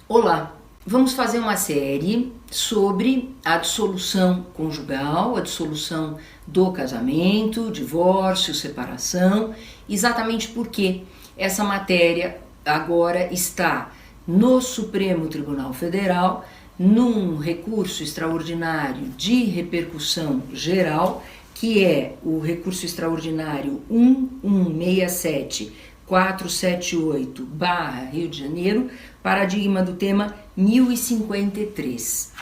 Olá, vamos fazer uma série sobre a dissolução conjugal, a dissolução do casamento, divórcio, separação, exatamente porque essa matéria agora está no Supremo Tribunal Federal, num recurso extraordinário de repercussão geral, que é o recurso extraordinário 1167478/Rio de Janeiro, paradigma do tema 1053.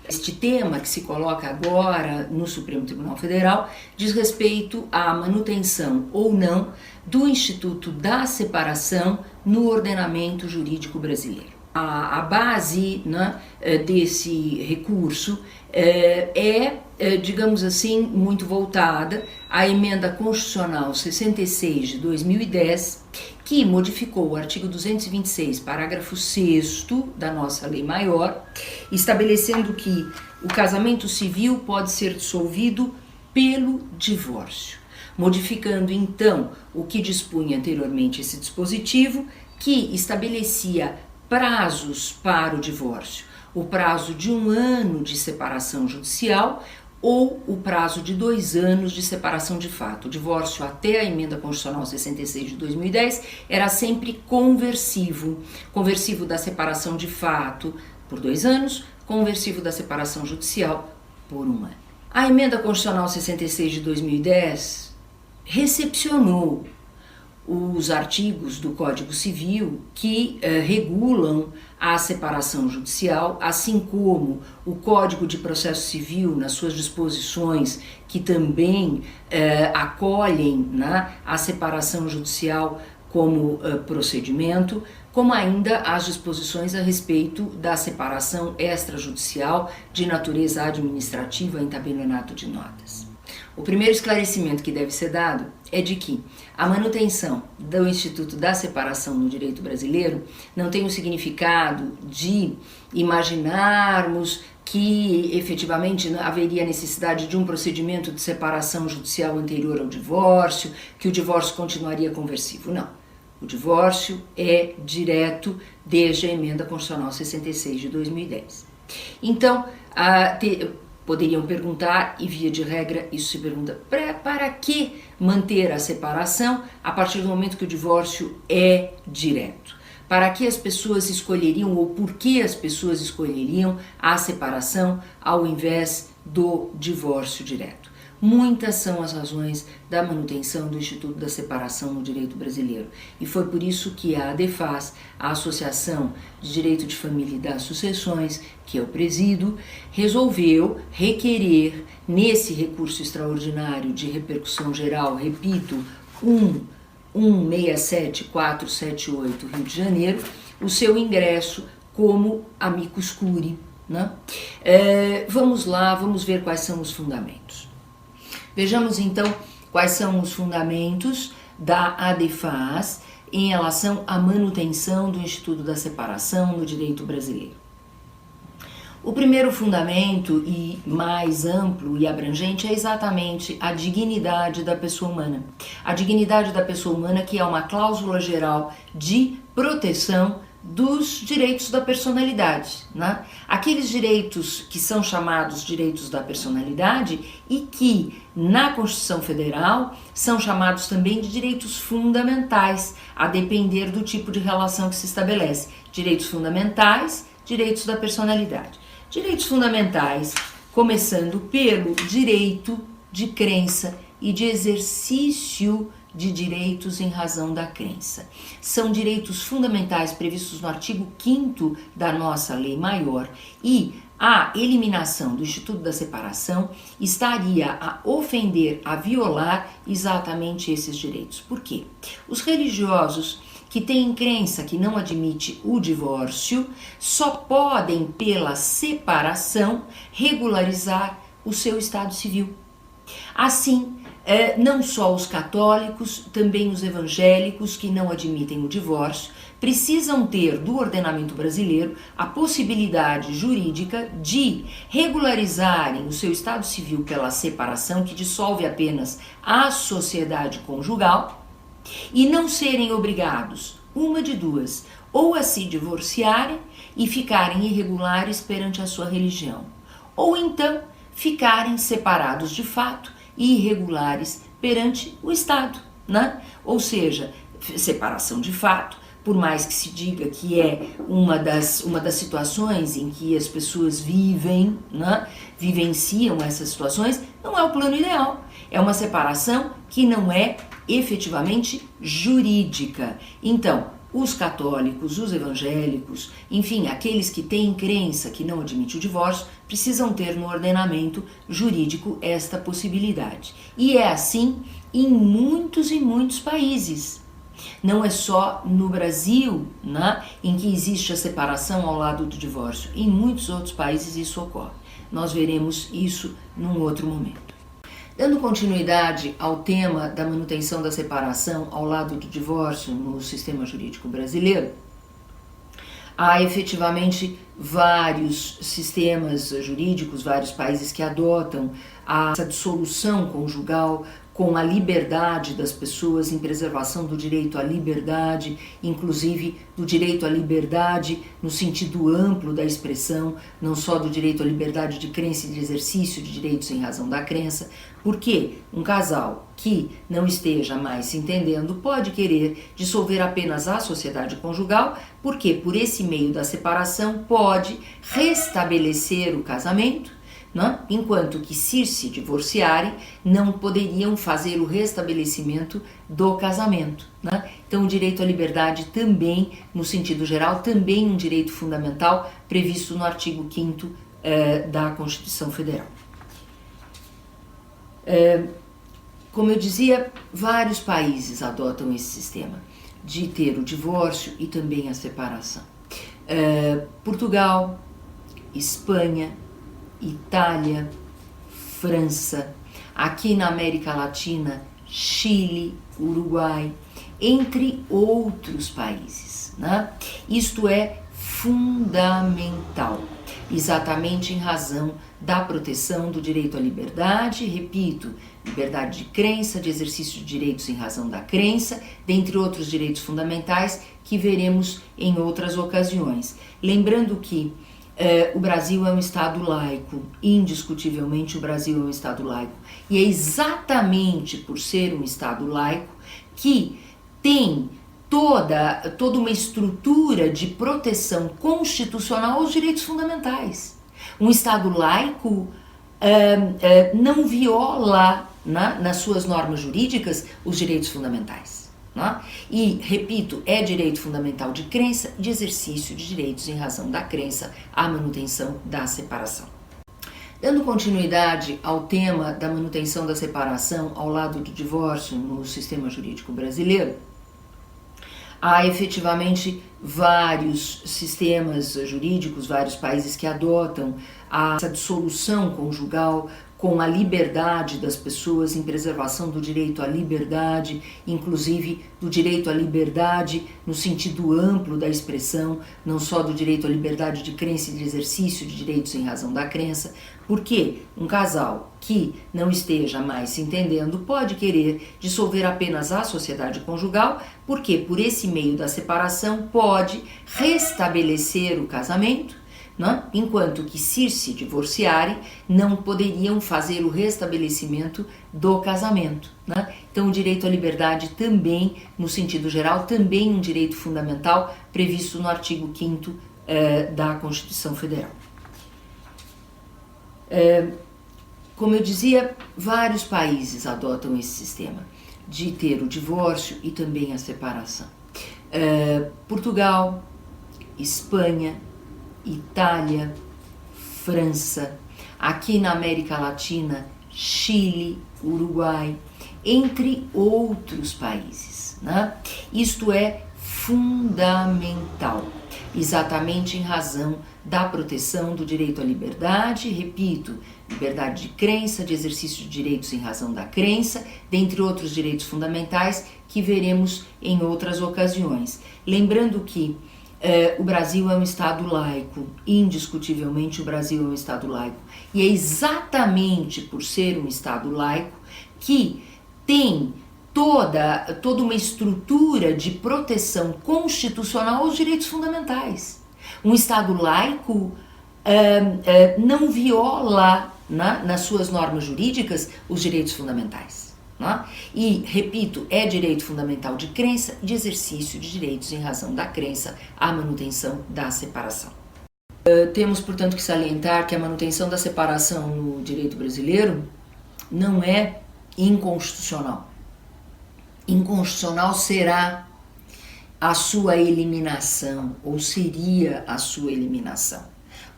Este tema que se coloca agora no Supremo Tribunal Federal diz respeito à manutenção ou não do Instituto da Separação no ordenamento jurídico brasileiro. A base, né, desse recurso digamos assim, muito voltada à Emenda Constitucional 66 de 2010, que modificou o artigo 226, parágrafo 6º da nossa Lei Maior, estabelecendo que o casamento civil pode ser dissolvido pelo divórcio, modificando então o que dispunha anteriormente esse dispositivo, que estabelecia prazos para o divórcio, o prazo de 1 ano de separação judicial ou o prazo de 2 anos de separação de fato. O divórcio até a Emenda Constitucional 66 de 2010 era sempre conversivo da separação de fato por 2 anos, conversivo da separação judicial por 1 ano. A Emenda Constitucional 66 de 2010 recepcionou os artigos do Código Civil que regulam a separação judicial, assim como o Código de Processo Civil nas suas disposições que também acolhem, né, a separação judicial como procedimento, como ainda as disposições a respeito da separação extrajudicial de natureza administrativa em tabelionato de notas. O primeiro esclarecimento que deve ser dado é de que a manutenção do Instituto da Separação no direito brasileiro não tem o significado de imaginarmos que efetivamente haveria necessidade de um procedimento de separação judicial anterior ao divórcio, que o divórcio continuaria conversivo. Não. O divórcio é direto desde a Emenda Constitucional 66 de 2010. Então, poderiam perguntar, e via de regra isso se pergunta, para que manter a separação a partir do momento que o divórcio é direto? Para que as pessoas escolheriam, ou por que as pessoas escolheriam a separação ao invés do divórcio direto? Muitas são as razões da manutenção do Instituto da Separação no direito brasileiro. E foi por isso que a ADEFAS, a Associação de Direito de Família e das Sucessões, que eu presido, resolveu requerer, nesse recurso extraordinário de repercussão geral, repito, 1167478 Rio de Janeiro, o seu ingresso como amicus curiae, né? Vamos lá, vamos ver quais são os fundamentos. Vejamos então quais são os fundamentos da ADEFAS em relação à manutenção do Instituto da Separação no direito brasileiro. O primeiro fundamento, e mais amplo e abrangente, é exatamente a dignidade da pessoa humana. A dignidade da pessoa humana, que é uma cláusula geral de proteção dos direitos da personalidade, né? Aqueles direitos que são chamados direitos da personalidade e que na Constituição Federal são chamados também de direitos fundamentais, a depender do tipo de relação que se estabelece. Direitos fundamentais, direitos da personalidade. Direitos fundamentais, começando pelo direito de crença e de exercício de direitos em razão da crença. São direitos fundamentais previstos no artigo 5º da nossa Lei Maior, e a eliminação do Instituto da Separação estaria a ofender, a violar exatamente esses direitos. Por quê? Os religiosos que têm crença que não admite o divórcio só podem, pela separação, regularizar o seu estado civil. Assim, não só os católicos, também os evangélicos que não admitem o divórcio, precisam ter do ordenamento brasileiro a possibilidade jurídica de regularizarem o seu estado civil pela separação, que dissolve apenas a sociedade conjugal, e não serem obrigados uma de duas, ou a se divorciarem e ficarem irregulares perante a sua religião, ou então ficarem separados de fato e irregulares perante o Estado, né? Ou seja, separação de fato, por mais que se diga que é uma das situações em que as pessoas vivem, né, vivenciam essas situações, não é o plano ideal. É uma separação que não é efetivamente jurídica. Então, os católicos, os evangélicos, enfim, aqueles que têm crença que não admite o divórcio, precisam ter no ordenamento jurídico esta possibilidade. E é assim em muitos e muitos países. Não é só no Brasil, né, em que existe a separação ao lado do divórcio. Em muitos outros países isso ocorre. Nós veremos isso num outro momento. Dando continuidade ao tema da manutenção da separação ao lado do divórcio no sistema jurídico brasileiro, há efetivamente vários sistemas jurídicos, vários países que adotam essa dissolução conjugal com a liberdade das pessoas, em preservação do direito à liberdade, inclusive do direito à liberdade no sentido amplo da expressão, não só do direito à liberdade de crença e de exercício de direitos em razão da crença, porque um casal que não esteja mais se entendendo pode querer dissolver apenas a sociedade conjugal, porque por esse meio da separação pode restabelecer o casamento, né? Enquanto que se divorciarem, não poderiam fazer o restabelecimento do casamento. Né? Então o direito à liberdade também, no sentido geral, também um direito fundamental previsto no artigo 5º da Constituição Federal. Como eu dizia, vários países adotam esse sistema de ter o divórcio e também a separação. Portugal, Espanha, Itália, França, aqui na América Latina, Chile, Uruguai, entre outros países, né? Isto é fundamental, exatamente em razão da proteção do direito à liberdade, repito, liberdade de crença, de exercício de direitos em razão da crença, dentre outros direitos fundamentais que veremos em outras ocasiões. Lembrando que o Brasil é um Estado laico, indiscutivelmente o Brasil é um Estado laico. E é exatamente por ser um Estado laico que tem toda uma estrutura de proteção constitucional aos direitos fundamentais. Um Estado laico não viola, nas suas normas jurídicas, os direitos fundamentais. E, repito, é direito fundamental de crença e de exercício de direitos em razão da crença à manutenção da separação. Dando continuidade ao tema da manutenção da separação ao lado do divórcio no sistema jurídico brasileiro, há efetivamente vários sistemas jurídicos, vários países que adotam essa dissolução conjugal com a liberdade das pessoas, em preservação do direito à liberdade, inclusive do direito à liberdade no sentido amplo da expressão, não só do direito à liberdade de crença e de exercício de direitos em razão da crença, porque um casal que não esteja mais se entendendo pode querer dissolver apenas a sociedade conjugal, porque por esse meio da separação pode restabelecer o casamento, né? Enquanto que se divorciarem, não poderiam fazer o restabelecimento do casamento. Né? Então o direito à liberdade também, no sentido geral, também um direito fundamental previsto no artigo 5º da Constituição Federal. Como eu dizia, vários países adotam esse sistema de ter o divórcio e também a separação. Portugal, Espanha, Itália, França, aqui na América Latina, Chile, Uruguai, entre outros países. Né? Isto é fundamental, exatamente em razão da proteção do direito à liberdade, repito, liberdade de crença, de exercício de direitos em razão da crença, dentre outros direitos fundamentais que veremos em outras ocasiões. Lembrando que o Brasil é um Estado laico, indiscutivelmente o Brasil é um Estado laico. E é exatamente por ser um Estado laico que tem toda uma estrutura de proteção constitucional aos direitos fundamentais. Um Estado laico não viola, né, nas suas normas jurídicas, os direitos fundamentais. Né? E, repito, é direito fundamental de crença e de exercício de direitos em razão da crença à manutenção da separação. Temos, portanto, que salientar que a manutenção da separação no direito brasileiro não é inconstitucional. Inconstitucional será a sua eliminação, ou seria a sua eliminação,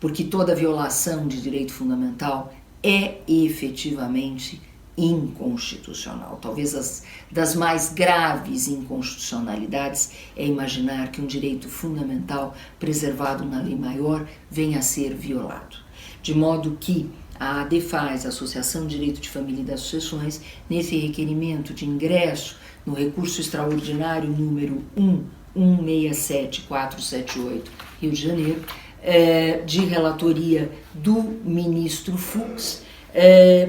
porque toda violação de direito fundamental é efetivamente inconstitucional. Talvez das mais graves inconstitucionalidades é imaginar que um direito fundamental preservado na lei maior venha a ser violado. De modo que a ADEFAS, a Associação de Direito de Família e das Sucessões, nesse requerimento de ingresso no recurso extraordinário número 1167478, Rio de Janeiro, de relatoria do ministro Fux,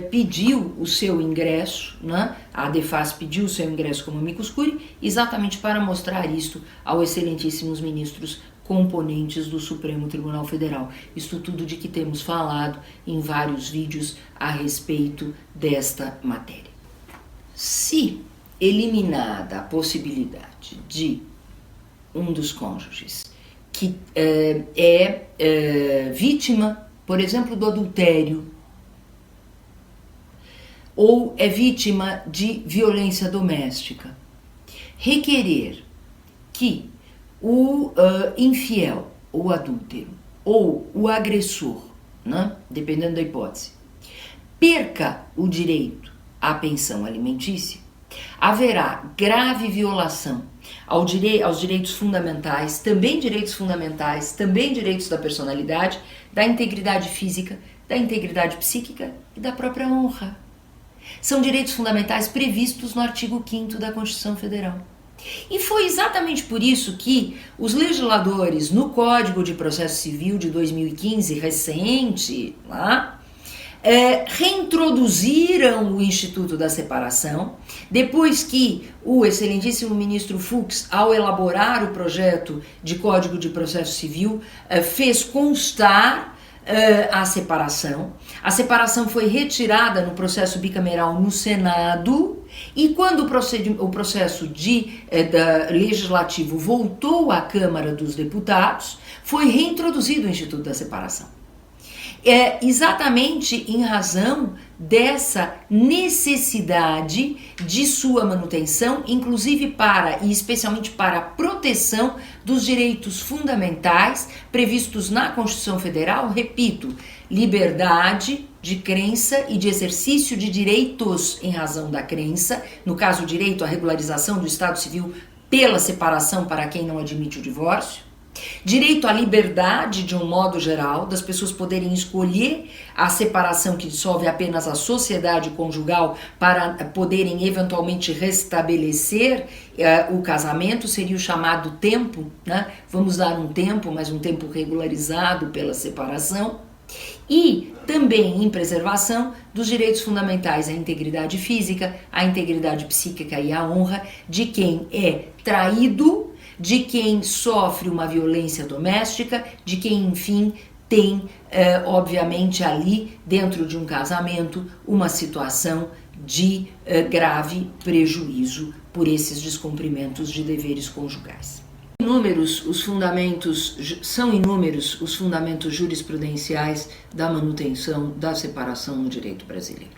pediu o seu ingresso, né? A ADEFAS pediu o seu ingresso como amicus curiae, exatamente para mostrar isto aos excelentíssimos ministros componentes do Supremo Tribunal Federal. Isto tudo de que temos falado em vários vídeos a respeito desta matéria. Se eliminada a possibilidade de um dos cônjuges que é vítima, por exemplo, do adultério, ou é vítima de violência doméstica, requerer que o infiel, ou adúltero, ou o agressor, né, dependendo da hipótese, perca o direito à pensão alimentícia, haverá grave violação aos direitos fundamentais, também direitos da personalidade, da integridade física, da integridade psíquica e da própria honra. São direitos fundamentais previstos no artigo 5º da Constituição Federal. E foi exatamente por isso que os legisladores, no Código de Processo Civil de 2015, recente, lá, reintroduziram o Instituto da Separação, depois que o excelentíssimo ministro Fux, ao elaborar o projeto de Código de Processo Civil, fez constar a separação. A separação foi retirada no processo bicameral no Senado, e quando o processo legislativo voltou à Câmara dos Deputados, foi reintroduzido o Instituto da Separação. Exatamente em razão dessa necessidade de sua manutenção, inclusive e especialmente para a proteção dos direitos fundamentais previstos na Constituição Federal, repito, liberdade de crença e de exercício de direitos em razão da crença, no caso, o direito à regularização do estado civil pela separação para quem não admite o divórcio, direito à liberdade de um modo geral, das pessoas poderem escolher a separação que dissolve apenas a sociedade conjugal para poderem eventualmente restabelecer o casamento, seria o chamado tempo, né? Vamos dar um tempo, mas um tempo regularizado pela separação. E também em preservação dos direitos fundamentais à integridade física, à integridade psíquica e à honra de quem é traído, de quem sofre uma violência doméstica, de quem, enfim, tem, obviamente, ali, dentro de um casamento, uma situação de grave prejuízo por esses descumprimentos de deveres conjugais. São inúmeros os fundamentos jurisprudenciais da manutenção da separação no direito brasileiro.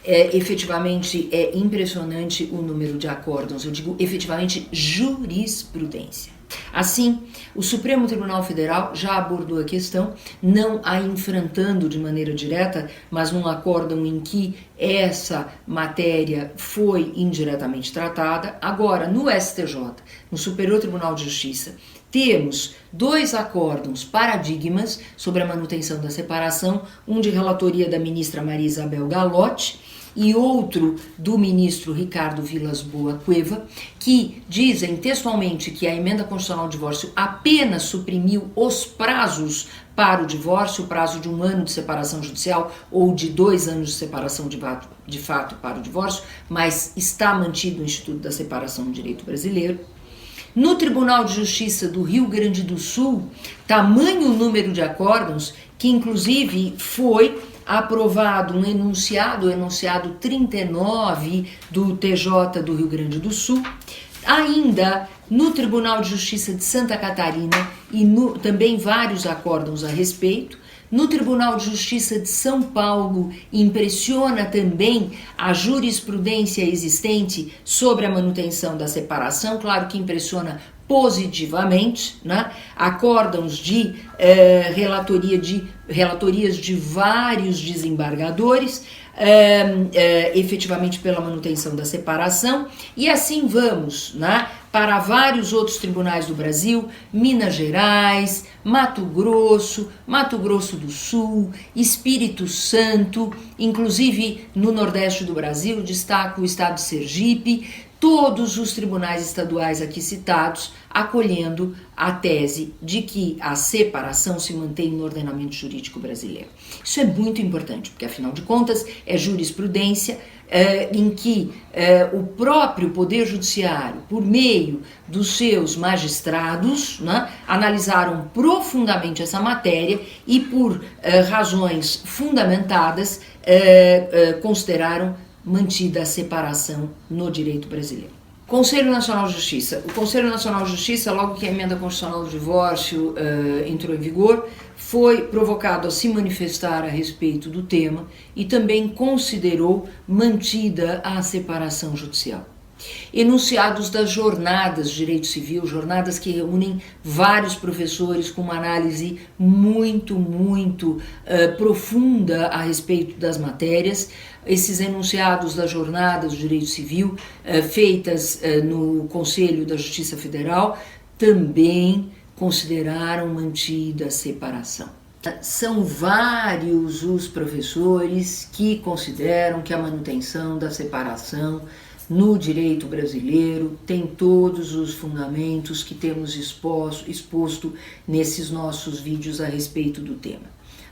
Efetivamente é impressionante o número de acórdãos, eu digo efetivamente jurisprudência. Assim, o Supremo Tribunal Federal já abordou a questão, não a enfrentando de maneira direta, mas num acórdão em que essa matéria foi indiretamente tratada. Agora, no STJ, no Superior Tribunal de Justiça, temos 2 acórdãos paradigmas sobre a manutenção da separação, um de relatoria da ministra Maria Isabel Galotti e outro do ministro Ricardo Vilas Boas Cueva, que dizem textualmente que a emenda constitucional ao divórcio apenas suprimiu os prazos para o divórcio, o prazo de 1 ano de separação judicial ou de 2 anos de separação de fato para o divórcio, mas está mantido o Instituto da Separação no direito brasileiro. No Tribunal de Justiça do Rio Grande do Sul, tamanho número de acórdãos que inclusive foi aprovado um enunciado, o enunciado 39 do TJ do Rio Grande do Sul. Ainda no Tribunal de Justiça de Santa Catarina e também vários acórdãos a respeito. No Tribunal de Justiça de São Paulo, impressiona também a jurisprudência existente sobre a manutenção da separação, claro que impressiona positivamente, né? Acórdãos de relatorias de vários desembargadores, efetivamente pela manutenção da separação, e assim vamos, né, para vários outros tribunais do Brasil, Minas Gerais, Mato Grosso do Sul, Espírito Santo, inclusive no Nordeste do Brasil, destaco o estado de Sergipe, todos os tribunais estaduais aqui citados acolhendo a tese de que a separação se mantém no ordenamento jurídico brasileiro. Isso é muito importante, porque afinal de contas é jurisprudência em que o próprio Poder Judiciário, por meio dos seus magistrados, né, analisaram profundamente essa matéria e por razões fundamentadas consideraram mantida a separação no direito brasileiro. Conselho Nacional de Justiça. O Conselho Nacional de Justiça, logo que a emenda constitucional do divórcio entrou em vigor, foi provocado a se manifestar a respeito do tema e também considerou mantida a separação judicial. Enunciados das jornadas de direito civil, jornadas que reúnem vários professores com uma análise muito profunda a respeito das matérias. Esses enunciados das jornadas de direito civil feitas no Conselho da Justiça Federal também consideraram mantida a separação. São vários os professores que consideram que a manutenção da separação no direito brasileiro tem todos os fundamentos que temos exposto nesses nossos vídeos a respeito do tema.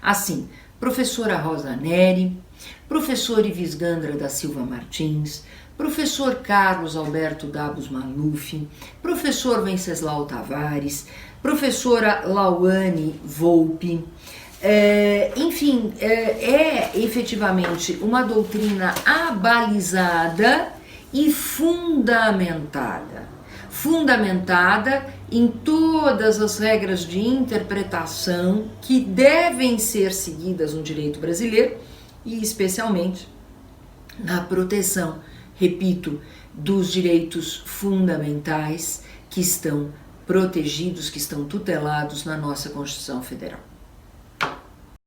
Assim, professora Rosa Neri, professor Ives Gandra da Silva Martins, professor Carlos Alberto Dabos Maluf, professor Venceslau Tavares, professora Lauane Volpe. Enfim, é efetivamente uma doutrina abalizada e fundamentada em todas as regras de interpretação que devem ser seguidas no direito brasileiro e especialmente na proteção, repito, dos direitos fundamentais que estão protegidos, que estão tutelados na nossa Constituição Federal.